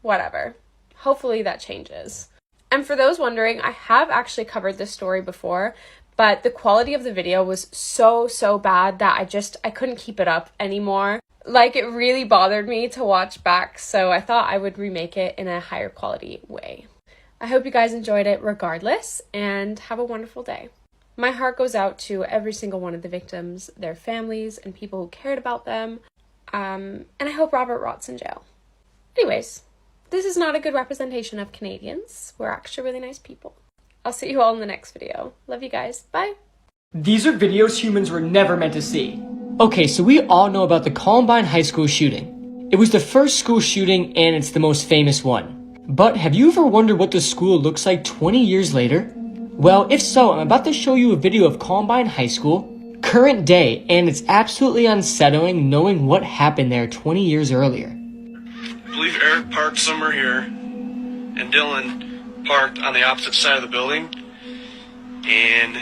whatever. Hopefully that changes. And for those wondering, I have actually covered this story before, but the quality of the video was so bad that I couldn't keep it up anymore. Like, it really bothered me to watch back, so I thought I would remake it in a higher quality way. I hope you guys enjoyed it regardless, and have a wonderful day. My heart goes out to every single one of the victims, their families, and people who cared about them, and I hope Robert rots in jail. Anyways, this is not a good representation of Canadians. We're actually really nice people. I'll see you all in the next video. Love you guys. Bye. These are videos humans were never meant to see. Okay, so we all know about the Columbine High School shooting. It was the first school shooting and it's the most famous one. But have you ever wondered what the school looks like 20 years later? Well, if so, I'm about to show you a video of Columbine High School, current day, and it's absolutely unsettling knowing what happened there 20 years earlier. I believe Eric parked somewhere here, and Dylan parked on the opposite side of the building. And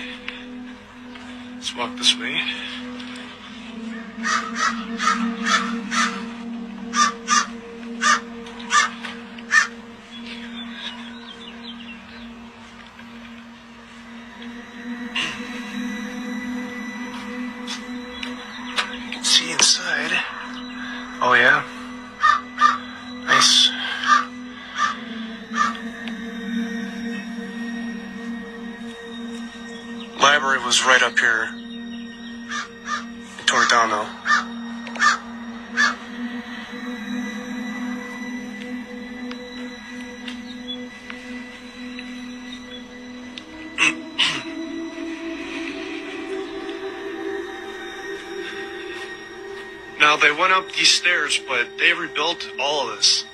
let's walk this way. You can see inside. Oh yeah. Nice. Library was right up here. They tore it down though. Now, they went up these stairs, but they rebuilt all of this.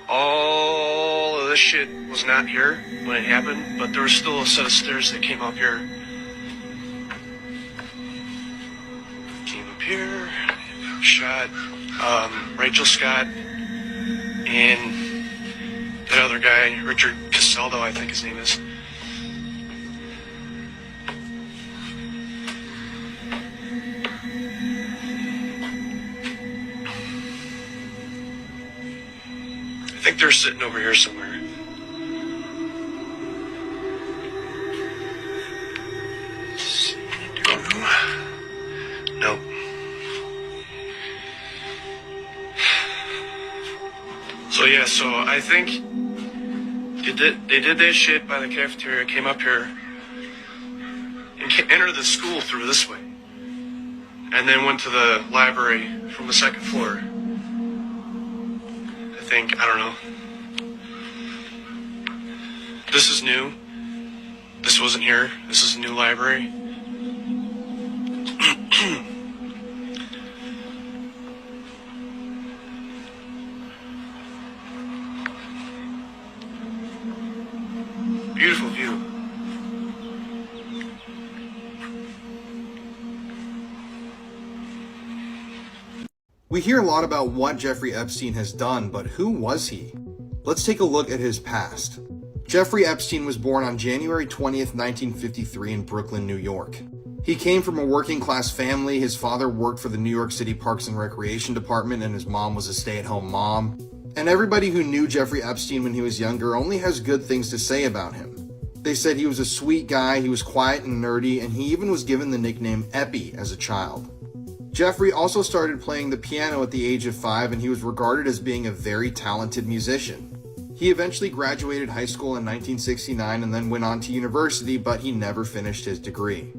All of this shit was not here when it happened, but there was still a set of stairs that came up here. Came up here, shot Rachel Scott and that other guy, Richard Casaldo, I think his name is. I think they're sitting over here somewhere. Nope. So yeah, so I think they did that shit by the cafeteria, came up here, and entered the school through this way, and then went to the library from the second floor. I don't know. This is new. This wasn't here. This is a new library. Beautiful view. We hear a lot about what Jeffrey Epstein has done, but who was he? Let's take a look at his past. Jeffrey Epstein was born on January 20th, 1953 in Brooklyn, New York. He came from a working-class family. His father worked for the New York City Parks and Recreation Department, and his mom was a stay-at-home mom. And everybody who knew Jeffrey Epstein when he was younger only has good things to say about him. They said he was a sweet guy, he was quiet and nerdy, and he even was given the nickname Epi as a child. Jeffrey also started playing the piano at the age of 5, and he was regarded as being a very talented musician. He eventually graduated high school in 1969 and then went on to university, but he never finished his degree.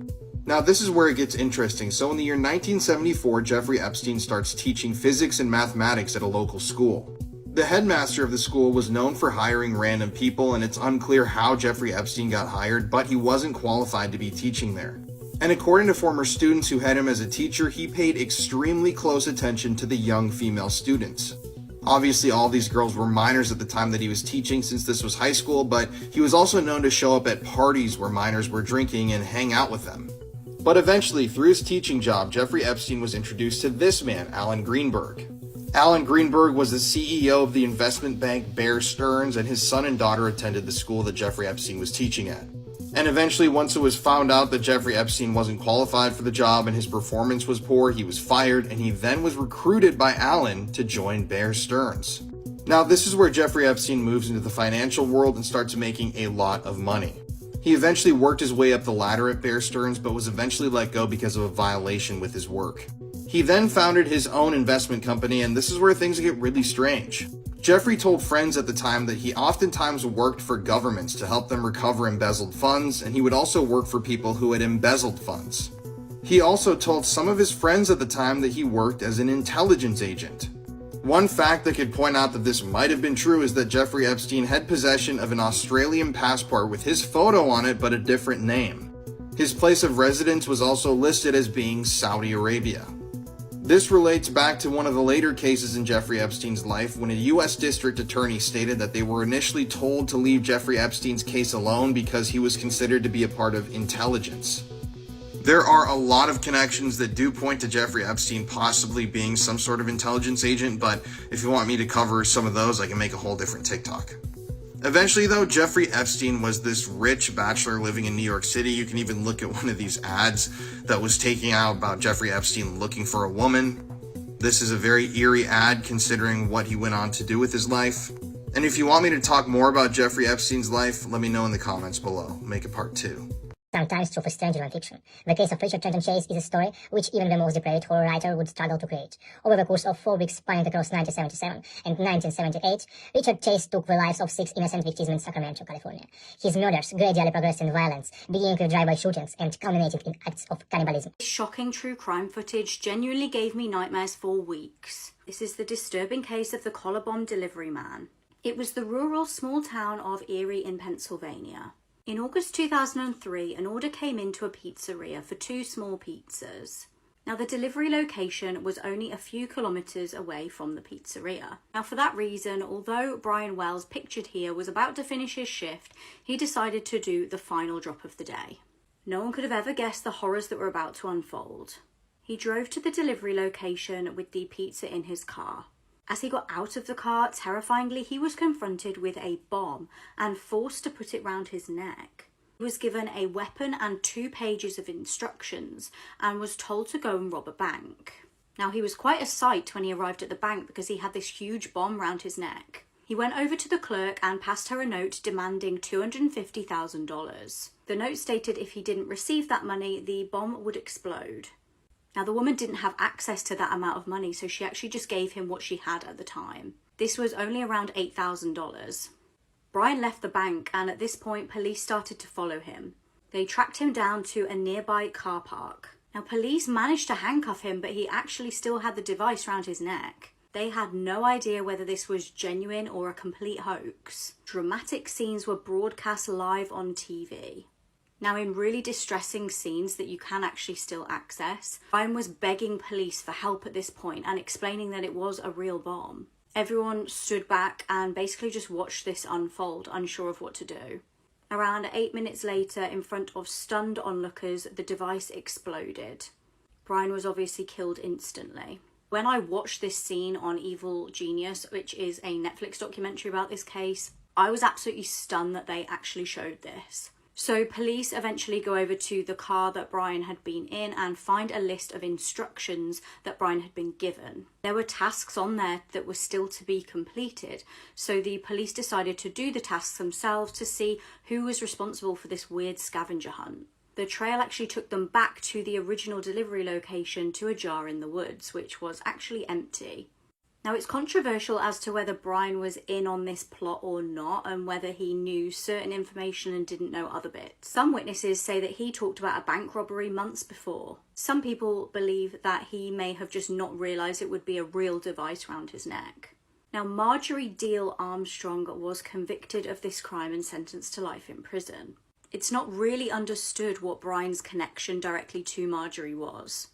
Now this is where it gets interesting. So in the year 1974, Jeffrey Epstein starts teaching physics and mathematics at a local school. The headmaster of the school was known for hiring random people, and it's unclear how Jeffrey Epstein got hired, but he wasn't qualified to be teaching there. And according to former students who had him as a teacher, he paid extremely close attention to the young female students. Obviously, all these girls were minors at the time that he was teaching, since this was high school, but he was also known to show up at parties where minors were drinking and hang out with them. But eventually, through his teaching job, Jeffrey Epstein was introduced to this man, Alan Greenberg. Alan Greenberg was the CEO of the investment bank Bear Stearns, and his son and daughter attended the school that Jeffrey Epstein was teaching at. And eventually, once it was found out that Jeffrey Epstein wasn't qualified for the job and his performance was poor, he was fired, and he then was recruited by Alan to join Bear Stearns. Now, this is where Jeffrey Epstein moves into the financial world and starts making a lot of money. He eventually worked his way up the ladder at Bear Stearns, but was eventually let go because of a violation with his work. He then founded his own investment company, and this is where things get really strange. Jeffrey told friends at the time that he oftentimes worked for governments to help them recover embezzled funds, and he would also work for people who had embezzled funds. He also told some of his friends at the time that he worked as an intelligence agent. One fact that could point out that this might have been true is that Jeffrey Epstein had possession of an Australian passport with his photo on it but a different name. His place of residence was also listed as being Saudi Arabia. This relates back to one of the later cases in Jeffrey Epstein's life when a U.S. district attorney stated that they were initially told to leave Jeffrey Epstein's case alone because he was considered to be a part of intelligence. There are a lot of connections that do point to Jeffrey Epstein possibly being some sort of intelligence agent, but if you want me to cover some of those, I can make a whole different TikTok. Eventually though, Jeffrey Epstein was this rich bachelor living in New York City. You can even look at one of these ads that was taking out about Jeffrey Epstein looking for a woman. This is a very eerie ad considering what he went on to do with his life. And if you want me to talk more about Jeffrey Epstein's life, let me know in the comments below. Make a part 2. Sometimes true for stranger non-fiction. The case of Richard Trenton Chase is a story which even the most depraved horror writer would struggle to create. Over the course of 4 weeks spanning across 1977 and 1978, Richard Chase took the lives of 6 innocent victims in Sacramento, California. His murders gradually progressed in violence, beginning with drive-by shootings and culminated in acts of cannibalism. Shocking true crime footage genuinely gave me nightmares for weeks. This is the disturbing case of the collar bomb delivery man. It was the rural small town of Erie in Pennsylvania. In August 2003, an order came into a pizzeria for 2 small pizzas. Now, the delivery location was only a few kilometers away from the pizzeria. Now, for that reason, although Brian Wells, pictured here, was about to finish his shift, he decided to do the final drop of the day. No one could have ever guessed the horrors that were about to unfold. He drove to the delivery location with the pizza in his car. As he got out of the car, terrifyingly, he was confronted with a bomb and forced to put it round his neck. He was given a weapon and 2 pages of instructions and was told to go and rob a bank. Now, he was quite a sight when he arrived at the bank because he had this huge bomb round his neck. He went over to the clerk and passed her a note demanding $250,000. The note stated if he didn't receive that money, the bomb would explode. Now, the woman didn't have access to that amount of money, so she actually just gave him what she had at the time. This was only around $8,000. Brian left the bank, and at this point, police started to follow him. They tracked him down to a nearby car park. Now, police managed to handcuff him, but he actually still had the device round his neck. They had no idea whether this was genuine or a complete hoax. Dramatic scenes were broadcast live on TV. Now, in really distressing scenes that you can actually still access, Brian was begging police for help at this point and explaining that it was a real bomb. Everyone stood back and basically just watched this unfold, unsure of what to do. Around 8 minutes later, in front of stunned onlookers, the device exploded. Brian was obviously killed instantly. When I watched this scene on Evil Genius, which is a Netflix documentary about this case, I was absolutely stunned that they actually showed this. So police eventually go over to the car that Brian had been in and find a list of instructions that Brian had been given. There were tasks on there that were still to be completed, so the police decided to do the tasks themselves to see who was responsible for this weird scavenger hunt. The trail actually took them back to the original delivery location to a jar in the woods, which was actually empty. Now, it's controversial as to whether Brian was in on this plot or not, and whether he knew certain information and didn't know other bits. Some witnesses say that he talked about a bank robbery months before. Some people believe that he may have just not realised it would be a real device round his neck. Now, Marjorie Deal Armstrong was convicted of this crime and sentenced to life in prison. It's not really understood what Brian's connection directly to Marjorie was.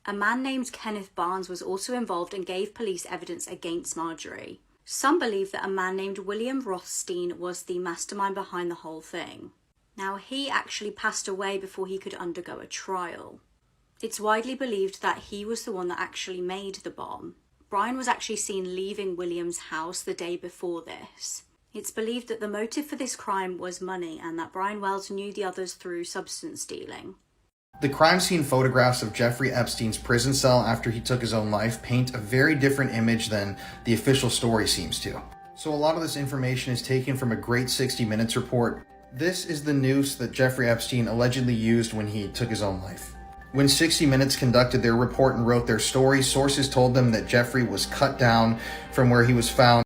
A man named Kenneth Barnes was also involved and gave police evidence against Marjorie. Some believe that a man named William Rothstein was the mastermind behind the whole thing. Now, he actually passed away before he could undergo a trial. It's widely believed that he was the one that actually made the bomb. Brian was actually seen leaving William's house the day before this. It's believed that the motive for this crime was money and that Brian Wells knew the others through substance dealing. The crime scene photographs of Jeffrey Epstein's prison cell after he took his own life paint a very different image than the official story seems to. So a lot of this information is taken from a Great 60 Minutes report. This is the noose that Jeffrey Epstein allegedly used when he took his own life. When 60 Minutes conducted their report and wrote their story, sources told them that Jeffrey was cut down from where he was found